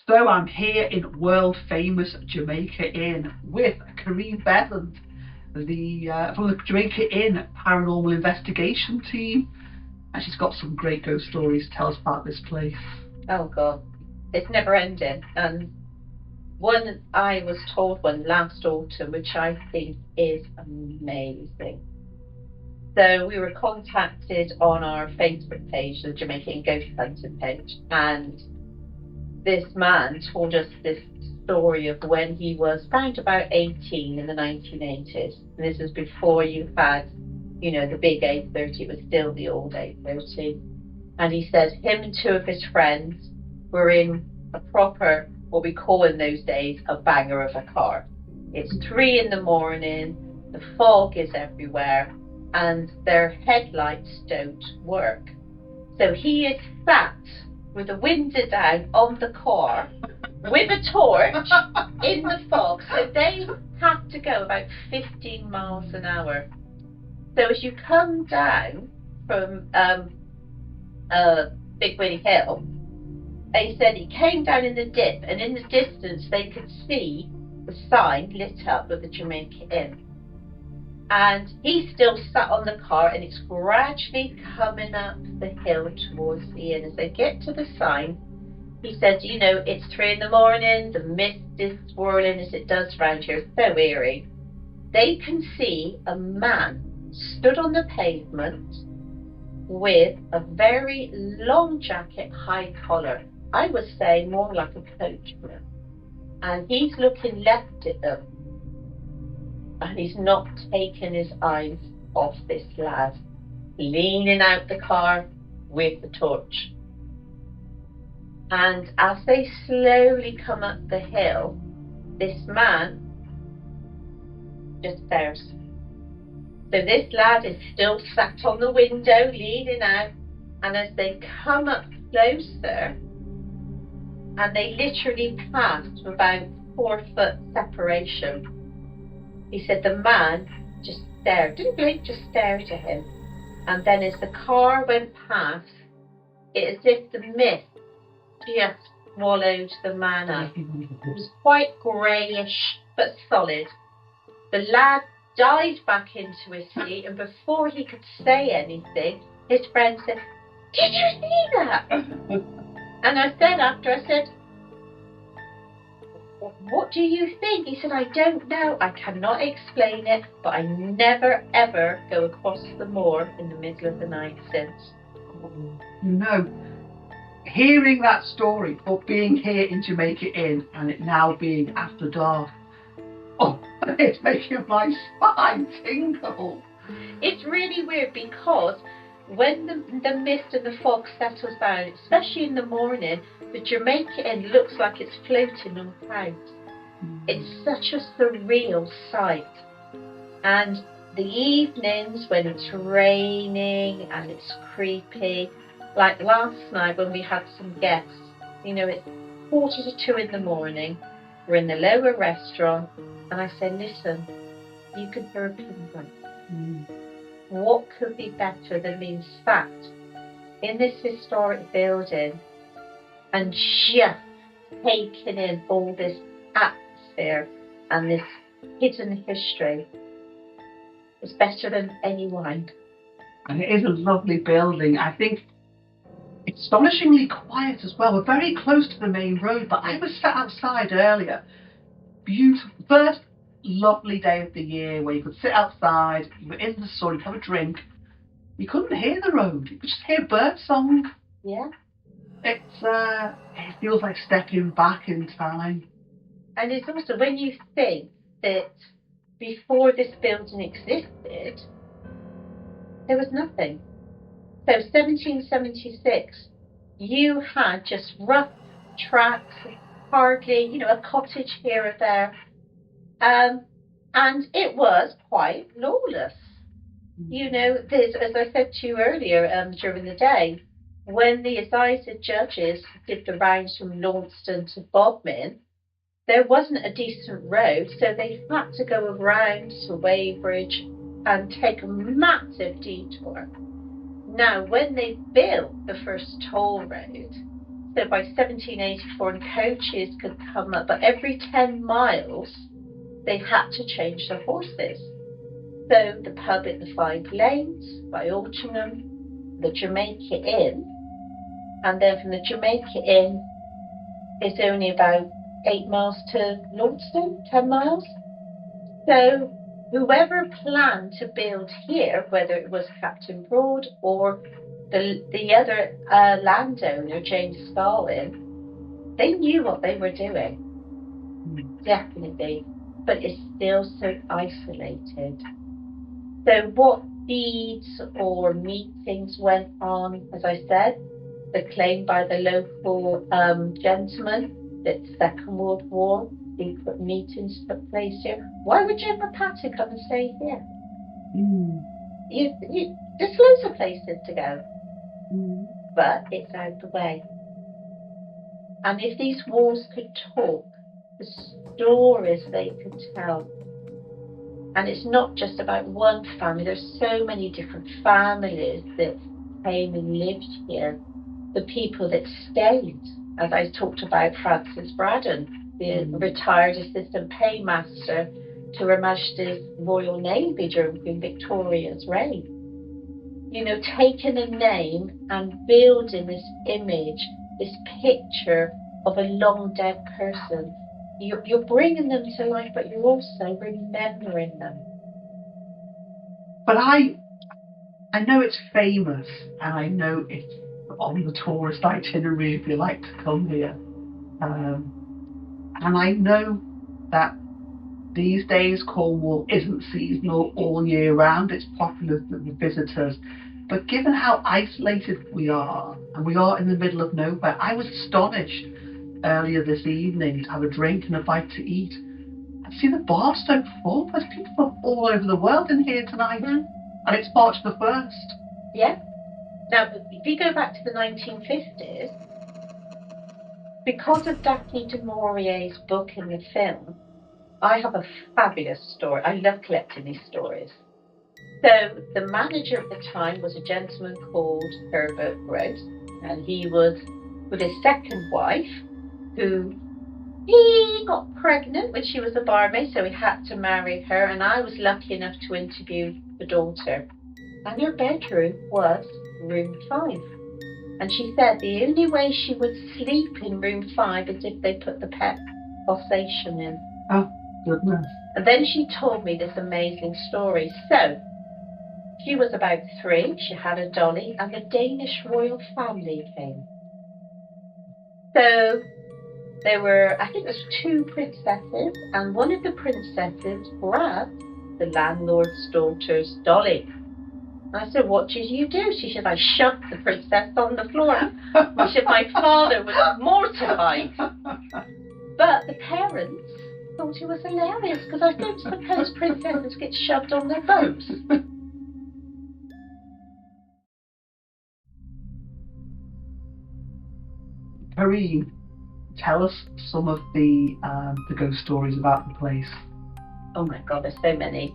So I'm here in world famous Jamaica Inn with Karin Beasant, from the Jamaica Inn paranormal investigation team, and she's got some great ghost stories to tell us about this place. Oh God, it's never ending. And one I was told one last autumn, which I think is amazing. So we were contacted on our Facebook page, the Jamaican Ghost Hunting page, and this man told us this story of when he was around about 18 in the 1980s. And this was before you had, the big 830. It was still the old 830. And he said him and two of his friends were in a proper, what we call in those days, a banger of a car. It's 3 in the morning, the fog is everywhere, and their headlights don't work. So he is sat with the window down on the car with a torch in the fog. So they have to go about 15 miles an hour. So as you come down from Big Willie Hill, they said he came down in the dip, and in the distance they could see the sign lit up with the Jamaica Inn. And he still sat on the car, and it's gradually coming up the hill towards the inn. As they get to the sign, he said, it's 3 in the morning, the mist is swirling as it does round here, so eerie. They can see a man stood on the pavement with a very long jacket, high collar. I would say more like a coachman. And he's looking left at them. And he's not taken his eyes off this lad, leaning out the car with the torch. And as they slowly come up the hill, this man just stares. So this lad is still sat on the window, leaning out, and as they come up closer, and they literally passed about 4-foot separation, he said the man just stared, didn't blink, just stared at him. And then as the car went past, it's as if the mist just swallowed the man up. It was quite greyish, but solid. The lad dived back into his seat, and before he could say anything, his friend said, "Did you see that?" And I said, "What do you think?" He said, "I don't know. I cannot explain it, but I never ever go across the moor in the middle of the night since." Hearing that story, but being here in Jamaica Inn and it now being after dark, it's making my spine tingle. It's really weird because when the mist and the fog settles down, especially in the morning, the Jamaica Inn looks like it's floating on clouds. It's such a surreal sight. And the evenings when it's raining and it's creepy, like last night when we had some guests, it's 1:45 in the morning, we're in the lower restaurant, and I said, "Listen, you can hear a pin drop. What could be better than being sat in this historic building and just taking in all this atmosphere and this hidden history? It's better than any wine." And it is a lovely building. I think it's astonishingly quiet as well. We're very close to the main road, but I was sat outside earlier. Beautiful. First lovely day of the year where you could sit outside, you were in the sun, have a drink. You couldn't hear the road. You could just hear bird song. Yeah. It feels like stepping back in time. And it's also when you think that before this building existed, there was nothing. So 1776, you had just rough tracks, hardly, a cottage here or there. And it was quite lawless. As I said to you earlier during the day, when the assize judges did the rounds from Launceston to Bodmin, there wasn't a decent road, so they had to go around to Weybridge and take a massive detour. Now, when they built the first toll road, So by 1784, coaches could come up, but every 10 miles they had to change their horses. So the pub at the Five Lanes by Altrincham, the Jamaica Inn, and then from the Jamaica Inn it's only about 8 miles to Lordstown, 10 miles. So whoever planned to build here, whether it was Captain Broad or the other landowner, James Scarlin, they knew what they were doing. Definitely. But it's still so isolated. So what deeds or meetings went on, as I said, the claim by the local gentleman that the Second World War secret meetings took place here. Why would General Patton come and stay here? There's loads of places to go, but it's out the way. And if these walls could talk, the stories they could tell. And it's not just about one family, there's so many different families that came and lived here. The people that stayed, as I talked about Francis Braddon, the retired assistant paymaster to Her Majesty's Royal Navy during Queen Victoria's reign. You know, taking a name and building this image, this picture of a long dead person. You're bringing them to life, but you're also remembering them. But I know it's famous, and I know it's on the tourist itinerary if you like to come here. And I know that these days Cornwall isn't seasonal all year round, it's popular with the visitors. But given how isolated we are, and we are in the middle of nowhere, I was astonished earlier this evening to have a drink and a bite to eat and see the bar so full. There's people from all over the world in here tonight, and it's March the 1st. Yeah. Now, if you go back to the 1950s, because of Daphne du Maurier's book and the film, I have a fabulous story. I love collecting these stories. So the manager at the time was a gentleman called Herbert Gross, and he was with his second wife, who he got pregnant when she was a barmaid, so he had to marry her, and I was lucky enough to interview the daughter. And her bedroom was room 5. And she said the only way she would sleep in room 5 is if they put the pet pulsation in. Oh, goodness. And then she told me this amazing story. So, she was about 3, she had a dolly, and the Danish royal family came. So, there were, I think there's 2 princesses, and one of the princesses grabbed the landlord's daughter's dolly. I said, what did you do? She said, I shoved the princess on the floor. She said, my father was mortified. But the parents thought it was hilarious, because I don't suppose princesses get shoved on their boats. Karin, tell us some of the ghost stories about the place. Oh my God, there's so many.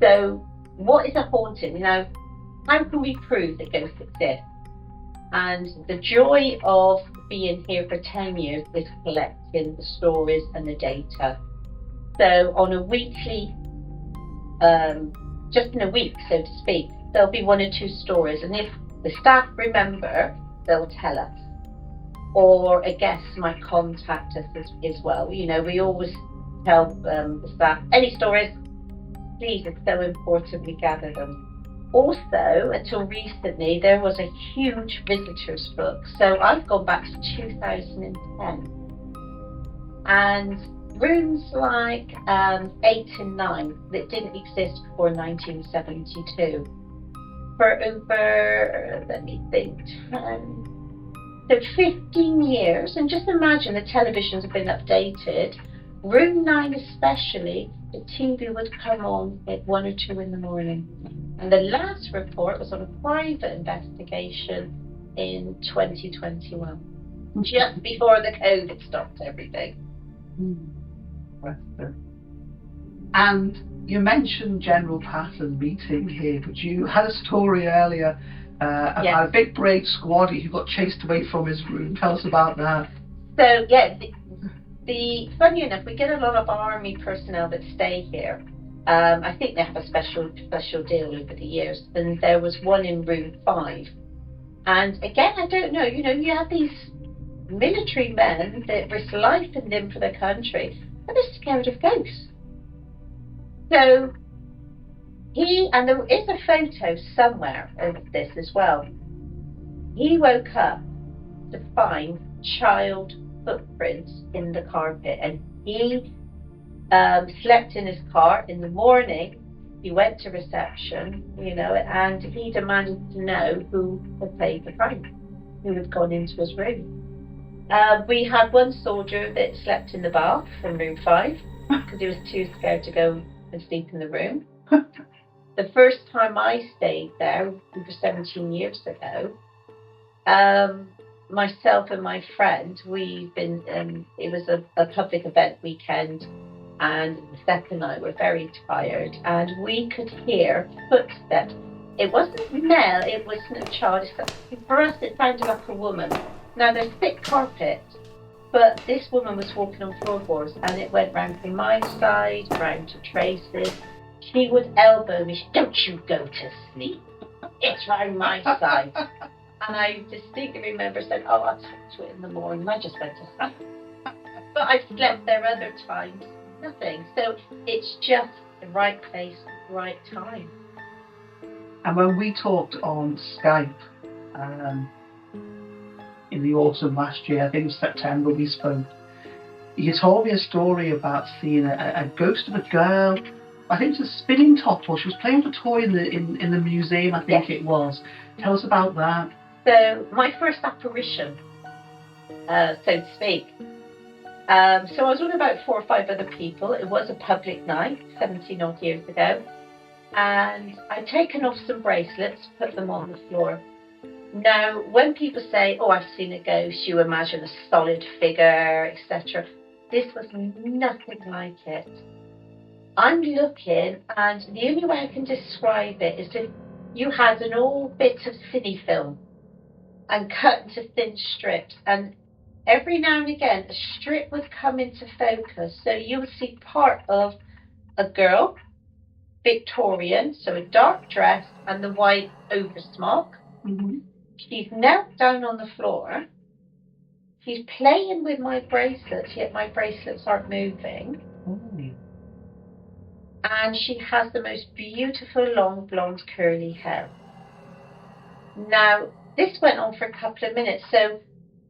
So, what is a haunting? You know, how can we prove that ghosts exist? And the joy of being here for 10 years is collecting the stories and the data. So on a weekly, just in a week, so to speak, there'll be 1 or 2 stories. And if the staff remember, they'll tell us. Or a guest might contact us as well. You know, we always tell the staff, any stories, please, it's so important we gather them. Also, until recently, there was a huge visitors book. So I've gone back to 2010. And rooms like 8 and 9 that didn't exist before 1972. For over, let me think, 15 years. And just imagine the televisions have been updated. Room 9 especially, the TV would come on at 1 or 2 in the morning. And the last report was on a private investigation in 2021, just before the COVID stopped everything. And you mentioned General Patton meeting here, but you had a story earlier about a big brave squaddy who got chased away from his room. Tell us about that. So yeah, the funny enough, we get a lot of army personnel that stay here. I think they have a special deal over the years, and there was one in room 5. And again, I don't know, you have these military men that risk life and limb for their country, and they're scared of ghosts. So and there is a photo somewhere of this as well. He woke up to find child footprints in the carpet, and he slept in his car. In the morning, he went to reception, and he demanded to know who had played the prank, who had gone into his room. We had one soldier that slept in the bath in room 5 because he was too scared to go and sleep in the room. The first time I stayed there, over 17 years ago, myself and my friend, it was a public event weekend, and Seth and I were very tired, and we could hear footsteps. It wasn't Mel, it wasn't a child. For us, it sounded like a woman. Now, there's thick carpet, but this woman was walking on floorboards, and it went round from my side, round to Tracy's. She would elbow me. Don't you go to sleep. It's round my side. And I distinctly remember saying, oh, I'll talk to it in the morning. I just went to sleep. But I've slept there other times. Nothing. So it's just the right place, right time. And when we talked on Skype in the autumn last year, I think it was September, we spoke, you told me a story about seeing a ghost of a girl. I think it was a spinning top, or she was playing with a toy in the museum, I think it was. Tell us about that. So my first apparition, so to speak. So I was with about 4 or 5 other people. It was a public night, 17 odd years ago. And I'd taken off some bracelets, put them on the floor. Now, when people say, oh, I've seen a ghost, you imagine a solid figure, etc. This was nothing like it. I'm looking, and the only way I can describe it is if you had an old bit of cine film and cut into thin strips, and every now and again a strip would come into focus, so you would see part of a girl, Victorian, so a dark dress and the white oversmock. Mm-hmm. She's knelt down on the floor. She's playing with my bracelets, yet my bracelets aren't moving. Mm. And she has the most beautiful long blonde curly hair. Now, this went on for a couple of minutes. So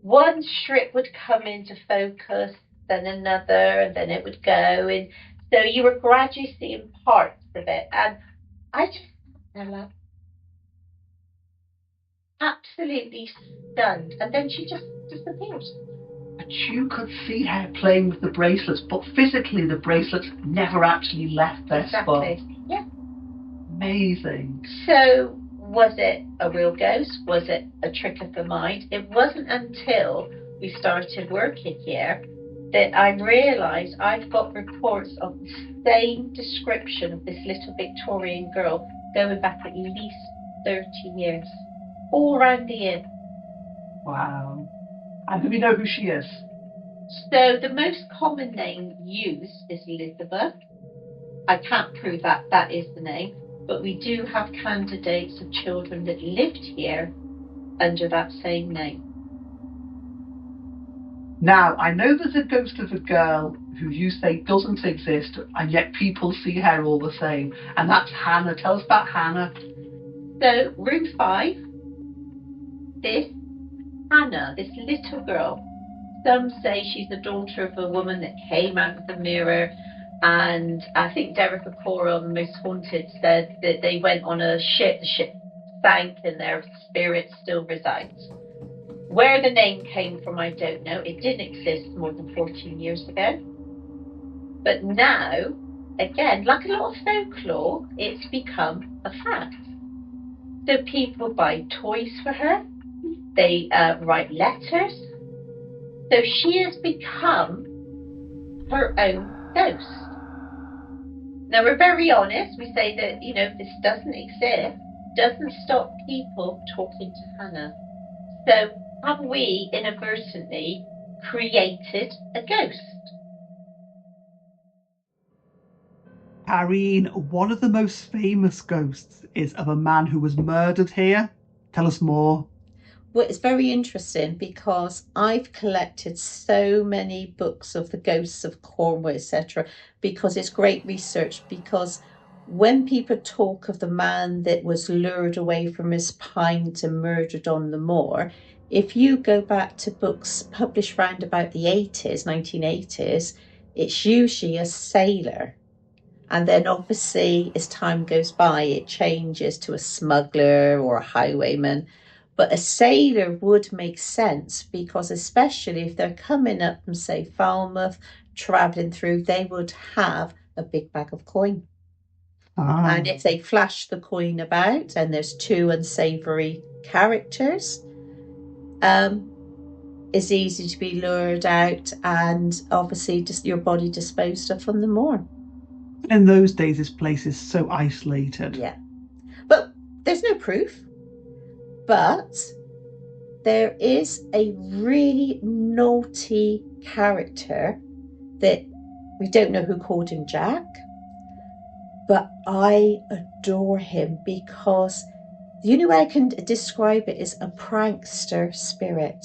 one strip would come into focus, then another, and then it would go. And so you were gradually seeing parts of it. And I just like, absolutely stunned. And then she just disappeared. But you could see her playing with the bracelets, but physically the bracelets never actually left their spot. Yeah. Amazing. So was it a real ghost? Was it a trick of the mind? It wasn't until we started working here that I realised I've got reports of the same description of this little Victorian girl going back at least 30 years, all around the inn. Wow. And do we know who she is? So the most common name used is Elizabeth. I can't prove that is the name, but we do have candidates of children that lived here under that same name. Now, I know there's a ghost of a girl who you say doesn't exist, and yet people see her all the same, and that's Hannah. Tell us about Hannah. So, room 5, this Hannah, this little girl, some say she's the daughter of a woman that came out of the mirror, and I think Derek Okora on The Most Haunted said that they went on a ship, the ship sank, and their spirit still resides. Where the name came from, I don't know. It didn't exist more than 14 years ago. But now, again, like a lot of folklore, it's become a fact. So people buy toys for her. They write letters. So she has become her own ghost. Now, we're very honest. We say that, this doesn't exist. doesn't stop people talking to Hannah. So have we inadvertently created a ghost? Karin, one of the most famous ghosts is of a man who was murdered here. Tell us more. Well, it's very interesting because I've collected so many books of the ghosts of Cornwall, etc., because it's great research. Because when people talk of the man that was lured away from his pint and murdered on the moor, if you go back to books published round about the 80s, 1980s, it's usually a sailor. And then obviously as time goes by, it changes to a smuggler or a highwayman. But a sailor would make sense because especially if they're coming up from, say, Falmouth, travelling through, they would have a big bag of coin. And if they flash the coin about and there's two unsavoury characters, it's easy to be lured out and obviously just your body disposed of on the moor. In those days, this place is so isolated. Yeah. But there's no proof. But there is a really naughty character that we don't know who called him Jack, but I adore him because the only way I can describe it is a prankster spirit.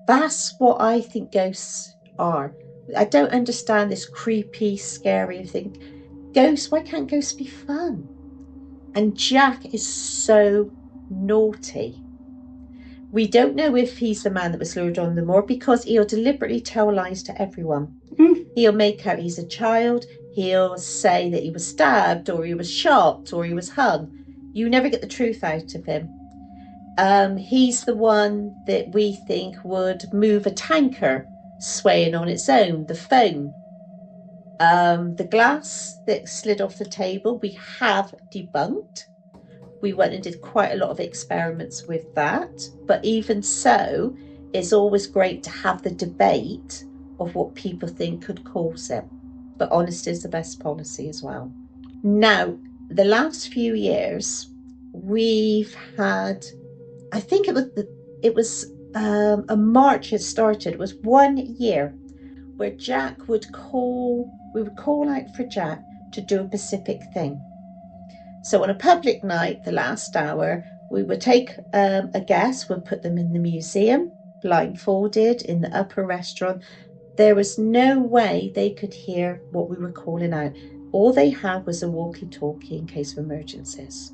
That's what I think ghosts are. I don't understand this creepy, scary thing. Ghosts, why can't ghosts be fun? And Jack is so naughty. We don't know if he's the man that was lured on the moor because he'll deliberately tell lies to everyone. He'll make out he's a child. He'll say that he was stabbed or he was shot or he was hung. You never get the truth out of him. He's the one that we think would move a tanker swaying on its own, the phone. The glass that slid off the table, we have debunked. We went and did quite a lot of experiments with that. But even so, it's always great to have the debate of what people think could cause it. But honesty is the best policy as well. Now, the last few years, we've had, I think it was a march had started. It was 1 year where Jack would call, we would call out for Jack to do a specific thing. So on a public night, the last hour, we would take a guest, we'd put them in the museum, blindfolded in the upper restaurant. There was no way they could hear what we were calling out. All they had was a walkie-talkie in case of emergencies.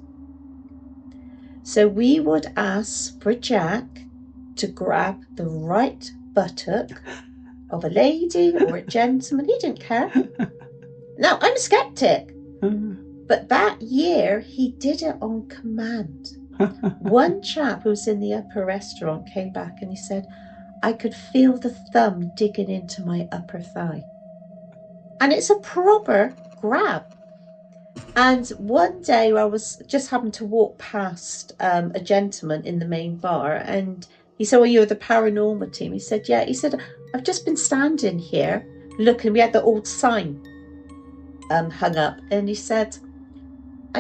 So we would ask for Jack to grab the right buttock of a lady or a gentleman. He didn't care. Now, I'm a skeptic. But that year, he did it on command. One chap who was in the upper restaurant came back and he said, I could feel the thumb digging into my upper thigh. And it's a proper grab. And one day I was just happened to walk past a gentleman in the main bar and he said, well, you're the paranormal team. He said, yeah. He said, I've just been standing here looking. We had the old sign hung up. And he said,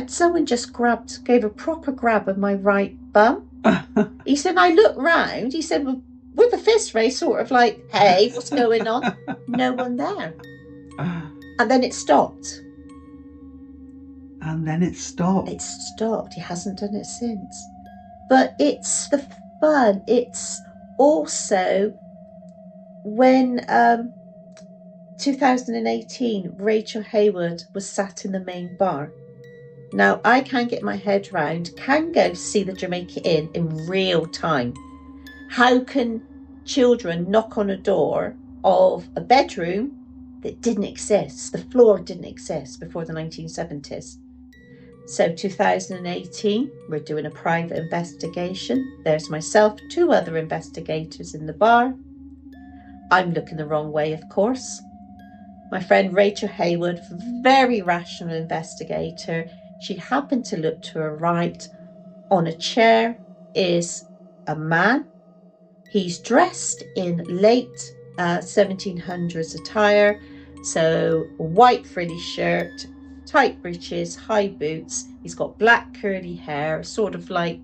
someone just gave a proper grab of my right bum. He said, I looked round. He said, well, with a fist raise, sort of like, hey, what's going on? No one there. And then it stopped. And then it stopped. It stopped. He hasn't done it since. But it's the fun. It's also when 2018, Rachel Hayward was sat in the main bar. Now, I can't get my head round, can go see the Jamaica Inn in real time. How can children knock on a door of a bedroom that didn't exist? The floor didn't exist before the 1970s. So 2018, we're doing a private investigation. There's myself, 2 other investigators in the bar. I'm looking the wrong way, of course. My friend Rachel Hayward, very rational investigator. She happened to look to her right. On a chair is a man. He's dressed in late 1700s attire. So white frilly shirt, tight breeches, high boots, He's got black curly hair, sort of like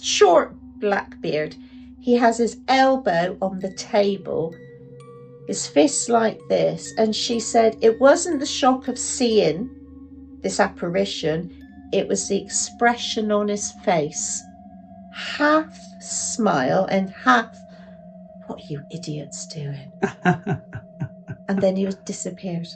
short black beard. He has his elbow on the table, his fists like this. And she said it wasn't the shock of seeing this apparition, it was the expression on his face. Half smile and half, what are you idiots doing? And then he was disappeared.